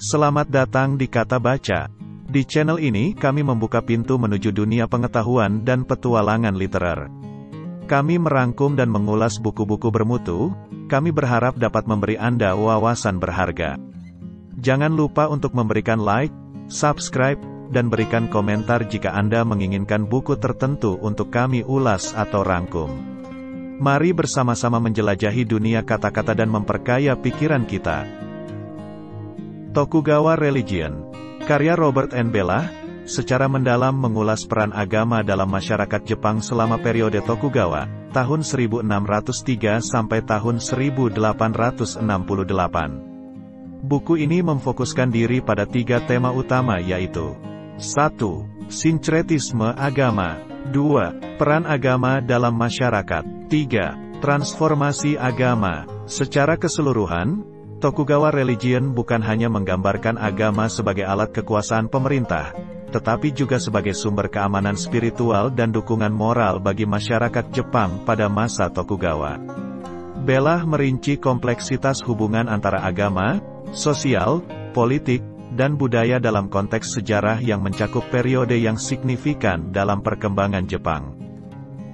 Selamat datang di Kata Baca. Di channel ini kami membuka pintu menuju dunia pengetahuan dan petualangan literer. Kami merangkum dan mengulas buku-buku bermutu. Kami berharap dapat memberi Anda wawasan berharga. Jangan lupa untuk memberikan like, subscribe, dan berikan komentar jika Anda menginginkan buku tertentu untuk kami ulas atau rangkum. Mari bersama-sama menjelajahi dunia kata-kata dan memperkaya pikiran kita. Tokugawa Religion, karya Robert N. Bellah, secara mendalam mengulas peran agama dalam masyarakat Jepang selama periode Tokugawa, tahun 1603 sampai tahun 1868. Buku ini memfokuskan diri pada 3 tema utama yaitu 1. Sinkretisme agama. 2. Peran agama dalam masyarakat. 3. Transformasi agama. Secara keseluruhan, Tokugawa Religion bukan hanya menggambarkan agama sebagai alat kekuasaan pemerintah, tetapi juga sebagai sumber keamanan spiritual dan dukungan moral bagi masyarakat Jepang pada masa Tokugawa. Bellah merinci kompleksitas hubungan antara agama, sosial, politik, dan budaya dalam konteks sejarah yang mencakup periode yang signifikan dalam perkembangan Jepang.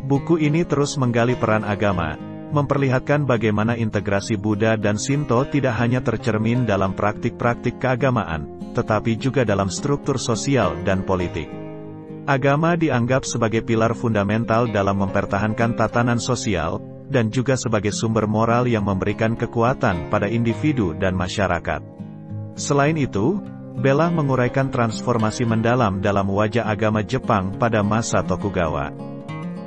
Buku ini terus menggali peran agama, memperlihatkan bagaimana integrasi Buddha dan Shinto tidak hanya tercermin dalam praktik-praktik keagamaan, tetapi juga dalam struktur sosial dan politik. Agama dianggap sebagai pilar fundamental dalam mempertahankan tatanan sosial, dan juga sebagai sumber moral yang memberikan kekuatan pada individu dan masyarakat. Selain itu, Bellah menguraikan transformasi mendalam dalam wajah agama Jepang pada masa Tokugawa.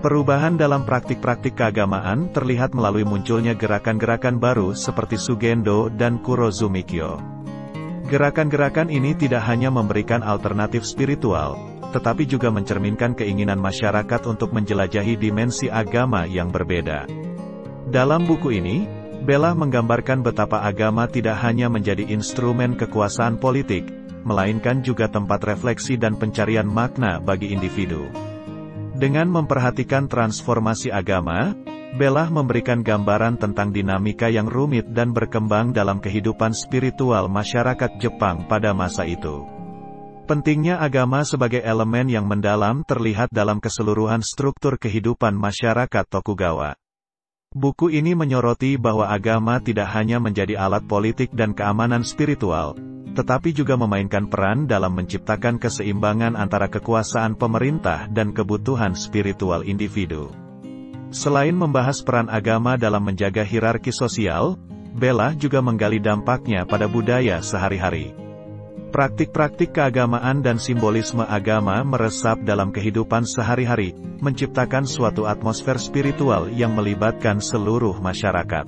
Perubahan dalam praktik-praktik keagamaan terlihat melalui munculnya gerakan-gerakan baru seperti Shugendo dan Kurozumikyo. Gerakan-gerakan ini tidak hanya memberikan alternatif spiritual, tetapi juga mencerminkan keinginan masyarakat untuk menjelajahi dimensi agama yang berbeda. Dalam buku ini, Bellah menggambarkan betapa agama tidak hanya menjadi instrumen kekuasaan politik, melainkan juga tempat refleksi dan pencarian makna bagi individu. Dengan memperhatikan transformasi agama, Bellah memberikan gambaran tentang dinamika yang rumit dan berkembang dalam kehidupan spiritual masyarakat Jepang pada masa itu. Pentingnya agama sebagai elemen yang mendalam terlihat dalam keseluruhan struktur kehidupan masyarakat Tokugawa. Buku ini menyoroti bahwa agama tidak hanya menjadi alat politik dan keamanan spiritual, tetapi juga memainkan peran dalam menciptakan keseimbangan antara kekuasaan pemerintah dan kebutuhan spiritual individu. Selain membahas peran agama dalam menjaga hierarki sosial, Bellah juga menggali dampaknya pada budaya sehari-hari. Praktik-praktik keagamaan dan simbolisme agama meresap dalam kehidupan sehari-hari, menciptakan suatu atmosfer spiritual yang melibatkan seluruh masyarakat.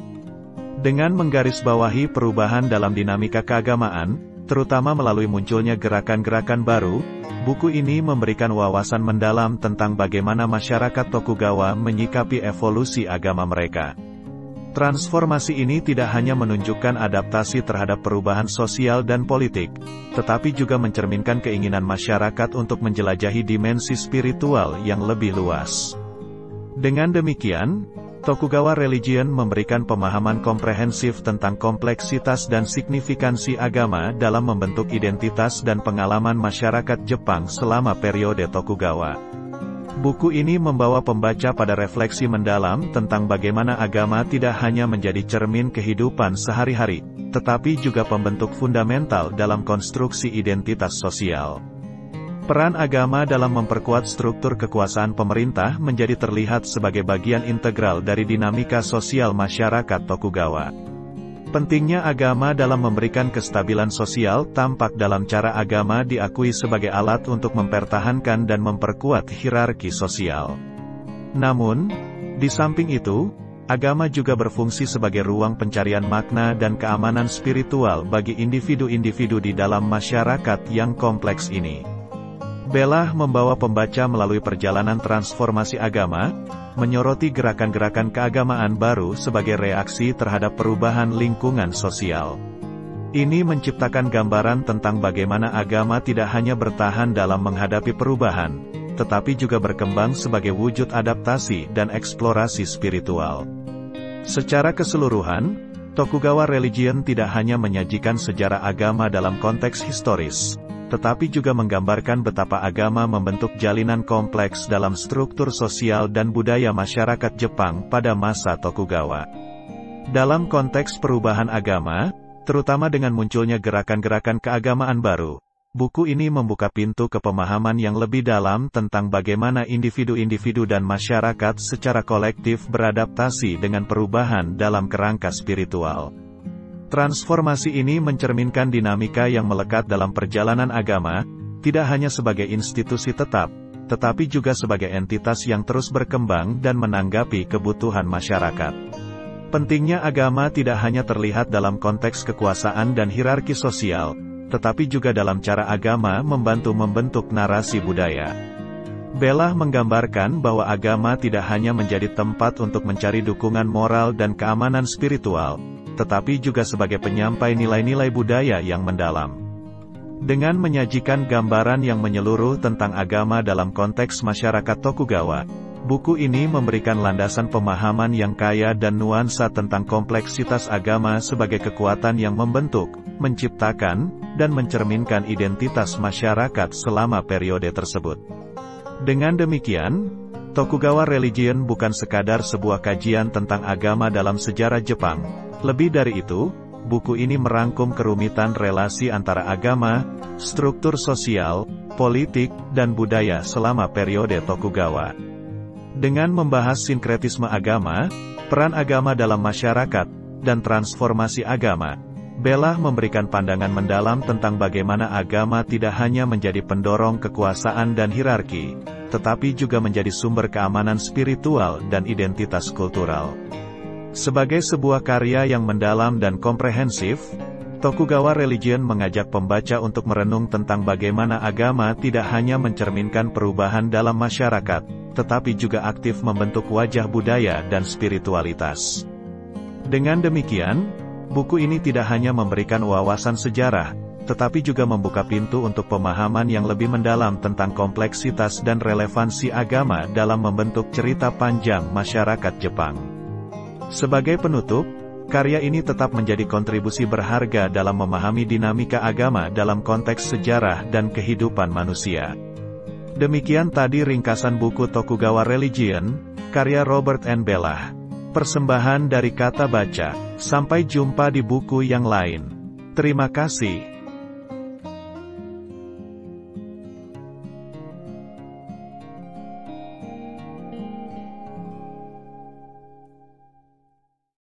Dengan menggarisbawahi perubahan dalam dinamika keagamaan, terutama melalui munculnya gerakan-gerakan baru, buku ini memberikan wawasan mendalam tentang bagaimana masyarakat Tokugawa menyikapi evolusi agama mereka. Transformasi ini tidak hanya menunjukkan adaptasi terhadap perubahan sosial dan politik, tetapi juga mencerminkan keinginan masyarakat untuk menjelajahi dimensi spiritual yang lebih luas. Dengan demikian, Tokugawa Religion memberikan pemahaman komprehensif tentang kompleksitas dan signifikansi agama dalam membentuk identitas dan pengalaman masyarakat Jepang selama periode Tokugawa. Buku ini membawa pembaca pada refleksi mendalam tentang bagaimana agama tidak hanya menjadi cermin kehidupan sehari-hari, tetapi juga pembentuk fundamental dalam konstruksi identitas sosial. Peran agama dalam memperkuat struktur kekuasaan pemerintah menjadi terlihat sebagai bagian integral dari dinamika sosial masyarakat Tokugawa. Pentingnya agama dalam memberikan kestabilan sosial tampak dalam cara agama diakui sebagai alat untuk mempertahankan dan memperkuat hierarki sosial. Namun, di samping itu, agama juga berfungsi sebagai ruang pencarian makna dan keamanan spiritual bagi individu-individu di dalam masyarakat yang kompleks ini. Bellah membawa pembaca melalui perjalanan transformasi agama, menyoroti gerakan-gerakan keagamaan baru sebagai reaksi terhadap perubahan lingkungan sosial. Ini menciptakan gambaran tentang bagaimana agama tidak hanya bertahan dalam menghadapi perubahan, tetapi juga berkembang sebagai wujud adaptasi dan eksplorasi spiritual. Secara keseluruhan, Tokugawa Religion tidak hanya menyajikan sejarah agama dalam konteks historis, tetapi juga menggambarkan betapa agama membentuk jalinan kompleks dalam struktur sosial dan budaya masyarakat Jepang pada masa Tokugawa. Dalam konteks perubahan agama, terutama dengan munculnya gerakan-gerakan keagamaan baru, buku ini membuka pintu ke pemahaman yang lebih dalam tentang bagaimana individu-individu dan masyarakat secara kolektif beradaptasi dengan perubahan dalam kerangka spiritual. Transformasi ini mencerminkan dinamika yang melekat dalam perjalanan agama, tidak hanya sebagai institusi tetap, tetapi juga sebagai entitas yang terus berkembang dan menanggapi kebutuhan masyarakat. Pentingnya agama tidak hanya terlihat dalam konteks kekuasaan dan hierarki sosial, tetapi juga dalam cara agama membantu membentuk narasi budaya. Bella menggambarkan bahwa agama tidak hanya menjadi tempat untuk mencari dukungan moral dan keamanan spiritual, tetapi juga sebagai penyampai nilai-nilai budaya yang mendalam. Dengan menyajikan gambaran yang menyeluruh tentang agama dalam konteks masyarakat Tokugawa, buku ini memberikan landasan pemahaman yang kaya dan nuansa tentang kompleksitas agama sebagai kekuatan yang membentuk, menciptakan, dan mencerminkan identitas masyarakat selama periode tersebut. Dengan demikian, Tokugawa Religion bukan sekadar sebuah kajian tentang agama dalam sejarah Jepang. Lebih dari itu, buku ini merangkum kerumitan relasi antara agama, struktur sosial, politik, dan budaya selama periode Tokugawa. Dengan membahas sinkretisme agama, peran agama dalam masyarakat, dan transformasi agama, Bella memberikan pandangan mendalam tentang bagaimana agama tidak hanya menjadi pendorong kekuasaan dan hierarki, tetapi juga menjadi sumber keamanan spiritual dan identitas kultural. Sebagai sebuah karya yang mendalam dan komprehensif, Tokugawa Religion mengajak pembaca untuk merenung tentang bagaimana agama tidak hanya mencerminkan perubahan dalam masyarakat, tetapi juga aktif membentuk wajah budaya dan spiritualitas. Dengan demikian, buku ini tidak hanya memberikan wawasan sejarah, tetapi juga membuka pintu untuk pemahaman yang lebih mendalam tentang kompleksitas dan relevansi agama dalam membentuk cerita panjang masyarakat Jepang. Sebagai penutup, karya ini tetap menjadi kontribusi berharga dalam memahami dinamika agama dalam konteks sejarah dan kehidupan manusia. Demikian tadi ringkasan buku Tokugawa Religion, karya Robert N. Bella. Persembahan dari Kata Baca. Sampai jumpa di buku yang lain. Terima kasih.